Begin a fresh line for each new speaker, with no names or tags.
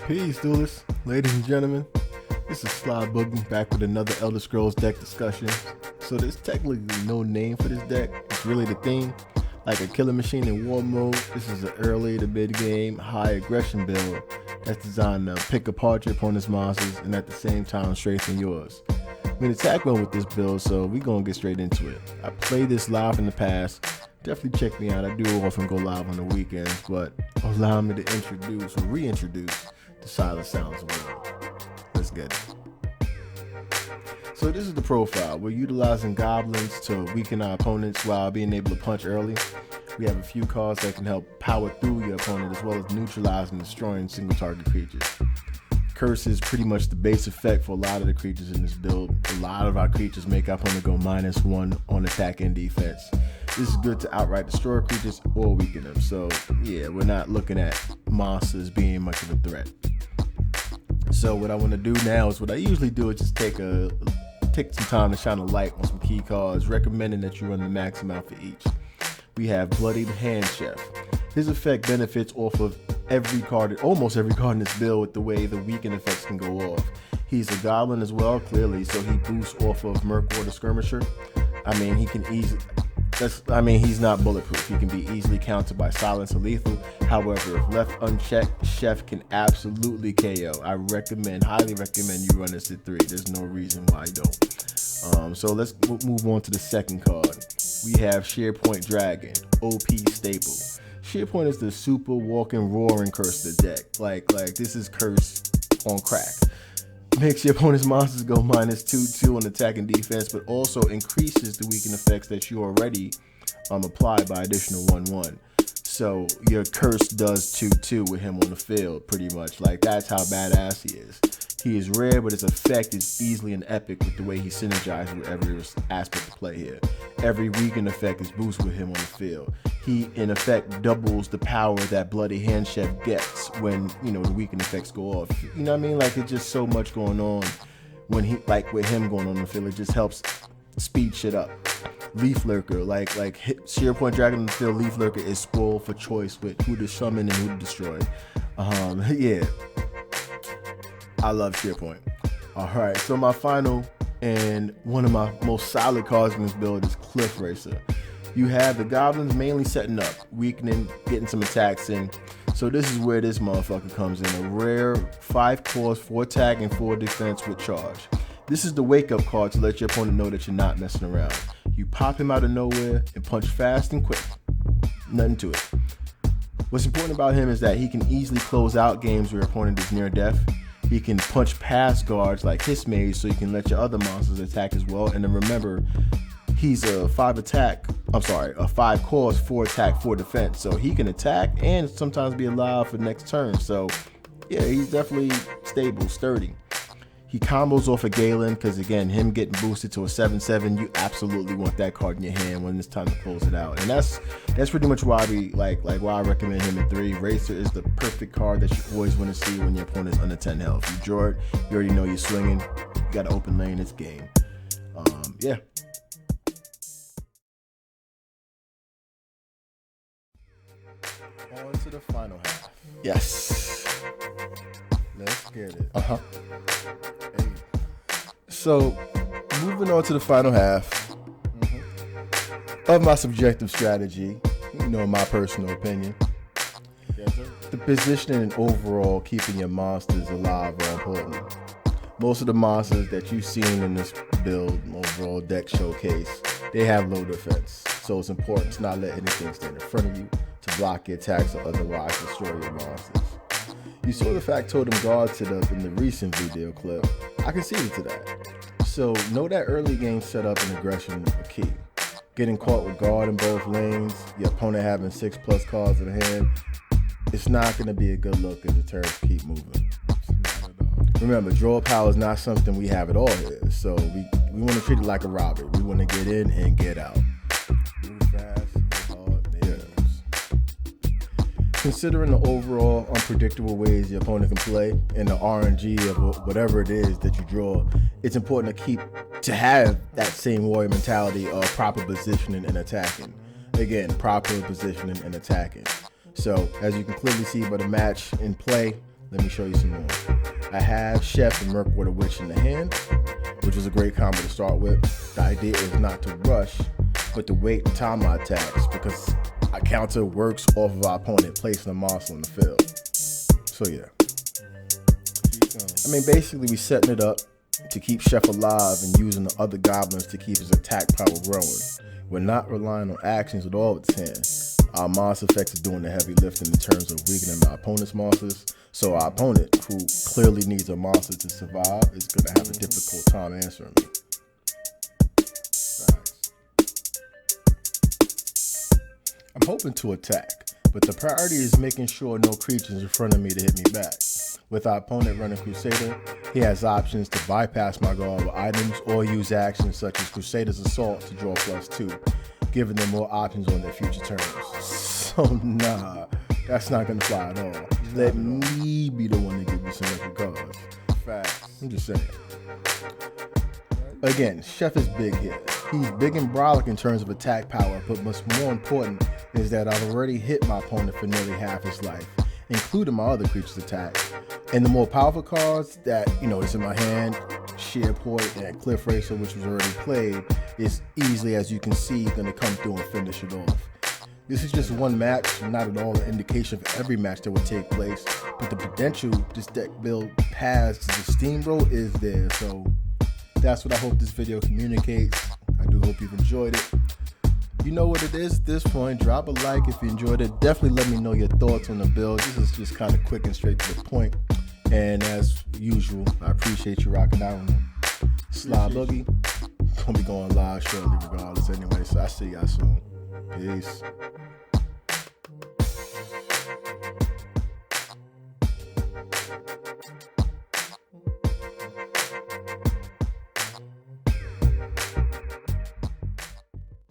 Peace, duelists, ladies and gentlemen. This is Sly Boogie back with another Elder Scrolls deck discussion. So there's technically no name for this deck. It's really the theme. Like a killer machine in war mode, this is an early to mid game high aggression build that's designed to pick apart your opponent's monsters and at the same time strengthen yours. I'm in attack mode with this build, so we're gonna get straight into it. I played this live in the past. Definitely check me out. I do often go live on the weekends, but allow me to introduce or reintroduce the Silent Sounds world. Let's get it. So this is the profile. We're utilizing Goblins to weaken our opponents while being able to punch early. We have a few cards that can help power through your opponent as well as neutralizing and destroying single target creatures. Curse is pretty much the base effect for a lot of the creatures in this build. A lot of our creatures make our opponent go -1 on attack and defense. This is good to outright destroy creatures or weaken them. So yeah, we're not looking at monsters being much of a threat. So what I want to do now is what I usually do is just take some time to shine a light on some key cards, recommending that you run the max amount for each. We have Bloodied Hand Chef. His effect benefits off of almost every card in this build with the way the weaken effects can go off. He's a goblin as well, clearly, so he boosts off of Mercwater Skirmisher. He's not bulletproof. He can be easily countered by silence or lethal. However, if left unchecked, Chef can absolutely KO. I highly recommend you run this at 3. There's no reason why you don't. So let's move on to the second card. We have SharePoint Dragon, OP staple. SharePoint is the super walking roaring curse of the deck. Like this is curse on crack. Makes your opponent's monsters go -2/2 on attack and defense, but also increases the weaken effects that you already applied by additional 1/1. So your curse does 2/2 with him on the field, pretty much. Like that's how badass he is. He is rare, but his effect is easily an epic with the way he synergizes with every aspect of play here. Every weaken effect is boosted with him on the field. He, in effect, doubles the power that Bloody Hand Chef gets when, the weaken effects go off. You know what I mean? Like, it's just so much going on when with him going on the field. It just helps speed shit up. Leaf Lurker, like SharePoint Dragon on the field, Leaf Lurker is spoiled for choice with who to summon and who to destroy. Yeah. I love SharePoint. Alright, so my final and one of my most solid cards in this build is Cliff Racer. You have the Goblins mainly setting up, weakening, getting some attacks in. So this is where this motherfucker comes in. A rare 5 cores, 4 attack, and 4 defense with charge. This is the wake up card to let your opponent know that you're not messing around. You pop him out of nowhere and punch fast and quick. Nothing to it. What's important about him is that he can easily close out games where your opponent is near death. He can punch past guards like Hiss Mage, so you can let your other monsters attack as well. And then remember, he's a 5 cores, 4 attack, 4 defense. So he can attack and sometimes be alive for next turn. So yeah, he's definitely stable, sturdy. He combos off of Galen because again, him getting boosted to a 7/7, you absolutely want that card in your hand when it's time to close it out. And that's pretty much why why I recommend him in 3. Racer is the perfect card that you always want to see when your opponent's under 10 health. You draw it, you already know you're swinging. You got an open lane, it's game. Yeah. On to the final half. Yes. Let's get it. Hey. So, moving on to the final half of my subjective strategy, my personal opinion. Yes, sir. The positioning and overall keeping your monsters alive are important. Most of the monsters that you've seen in this build, overall deck showcase, they have low defense. So it's important to not let anything stand in front of you to block your attacks or otherwise destroy your monsters. You saw the Factotum guard set up in the recent video clip. I conceded to that. So know that early game setup and aggression are key. Getting caught with guard in both lanes, your opponent having 6+ cards in hand, it's not going to be a good look as the turns keep moving. Remember, draw power is not something we have at all here. So we want to treat it like a robbery. We want to get in and get out. Considering the overall unpredictable ways your opponent can play and the RNG of whatever it is that you draw, it's important to have that same warrior mentality of proper positioning and attacking. Again, proper positioning and attacking. So as you can clearly see by the match in play, Let me show you some more. I have Chef and Murkwater Witch in the hand, which is a great combo to start with. The idea is not to rush, but to wait and time my attacks, because a counter works off of our opponent placing a monster on the field. So yeah. I mean, basically we setting it up to keep Chef alive and using the other goblins to keep his attack power growing. We're not relying on actions at all with this hand. Our monster effects is doing the heavy lifting in terms of weakening my opponent's monsters. So our opponent, who clearly needs a monster to survive, is going to have a difficult time answering me. I'm hoping to attack, but the priority is making sure no creatures in front of me to hit me back. With our opponent running Crusader, he has options to bypass my guard with items or use actions such as Crusader's Assault to draw +2, giving them more options on their future turns. So nah, that's not gonna fly at all. Let me be the one to give you some extra cards. Facts. I'm just saying. Again, Chef is big here. He's big and brolic in terms of attack power, but what's more important is that I've already hit my opponent for nearly half his life, including my other creature's attack. And the more powerful cards that, is in my hand, Shearpoint and Cliff Racer, which was already played, is easily, as you can see, gonna come through and finish it off. This is just one match, not at all an indication for every match that will take place, but the potential this deck build has to the steamroll is there, so that's what I hope this video communicates. I do hope you've enjoyed it. You know what it is at this point. Drop a like if you enjoyed it. Definitely let me know your thoughts on the build. This is just kind of quick and straight to the point. And as usual, I appreciate you rocking out with me. Sly Boogie. Gonna be going live shortly regardless anyway, so I'll see y'all soon. Peace.